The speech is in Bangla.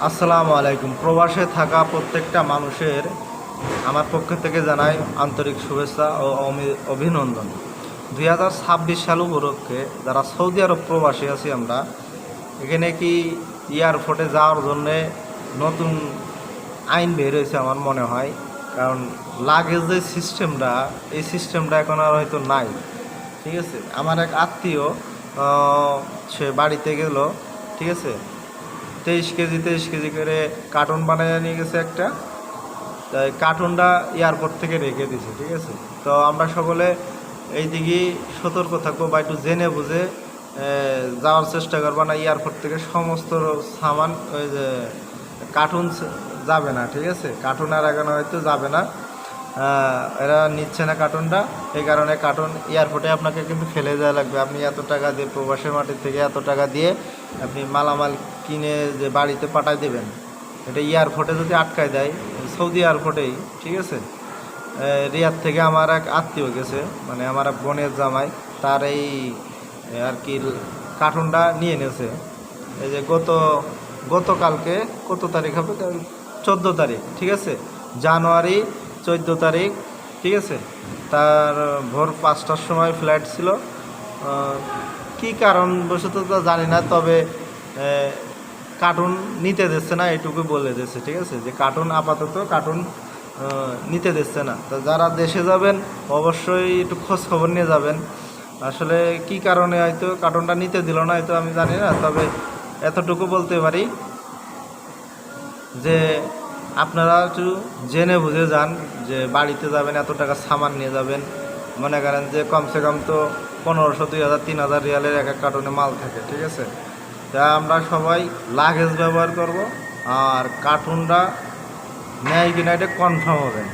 আসসালামু আলাইকুম। প্রবাসে থাকা প্রত্যেকটা মানুষের আমার পক্ষ থেকে জানাই আন্তরিক শুভেচ্ছা ও অভিনন্দন। 2026 সাল উপলক্ষে যারা সৌদি আরব প্রবাসী আছি আমরা, এখানে কি এয়ারপোর্টে যাওয়ার জন্যে নতুন আইন বের হয়েছে আমার মনে হয়। কারণ লাগেজ যে সিস্টেমটা, এই সিস্টেমটা এখন আর হয়তো নাই। ঠিক আছে, আমার এক আত্মীয় সে বাড়িতে গেল, ঠিক আছে, 23 কেজি করে কার্টুন বানিয়ে নিয়ে গেছে একটা। তাই কার্টুনটা এয়ারপোর্ট থেকে রেখে দিছে। ঠিক আছে, তো আমরা সকলে এই দিকে সতর্ক থাকবো বা একটু জেনে বুঝে যাওয়ার চেষ্টা করবো না। এয়ারপোর্ট থেকে সমস্ত সামান ওই যে কার্টুন যাবে না। ঠিক আছে, কার্টুন আর এখন হয়তো যাবে না, এরা নিচ্ছে না কার্টুনটা। এই কারণে কার্টুন এয়ারপোর্টে আপনাকে কিন্তু ফেলে দেওয়া লাগবে। আপনি এত টাকা দিয়ে প্রবাসের মাটির থেকে এত টাকা দিয়ে আপনি মালামাল কিনে যে বাড়িতে পাঠায় দেবেন, এটা এয়ারপোর্টে যদি আটকায় দেয়, সৌদি এয়ারপোর্টেই। ঠিক আছে, রিয়াদ থেকে আমার এক আত্মীয় গেছে, মানে আমার এক বোনের জামাই, তার এই আর কি কার্টুনটা নিয়ে নিয়েছে। এই যে গতকালকে কত তারিখ হবে, 14 তারিখ। ঠিক আছে, জানুয়ারি 14 তারিখ। ঠিক আছে, তার ভোর 5টার সময় ফ্লাইট ছিল। কি কারণবশত তো জানি না, তবে কার্টুন নিতে দিচ্ছে না, এটুকু বলে দিচ্ছে। ঠিক আছে, যে কার্টুন আপাতত কার্টুন নিতে দিচ্ছে না। তো যারা দেশে যাবেন অবশ্যই একটু খোঁজ খবর নিয়ে যাবেন। আসলে কি কারণে হয়তো কার্টুনটা নিতে দিল না, হয়তো আমি জানি না। তবে এতটুকু বলতে পারি যে আপনারা একটু জেনে বুঝে যান, যে বাড়িতে যাবেন এত টাকা সামান নিয়ে যাবেন। মনে করেন যে কমসে কম তো 1500, 2000, 3000 রিয়ালের এক এক কার্টুনে মাল থাকে। ঠিক আছে, তা আমরা সবাই লাগেজ ব্যবহার করব, আর কার্টুনটা নেয় কিনা এটা কনফার্ম হবেন।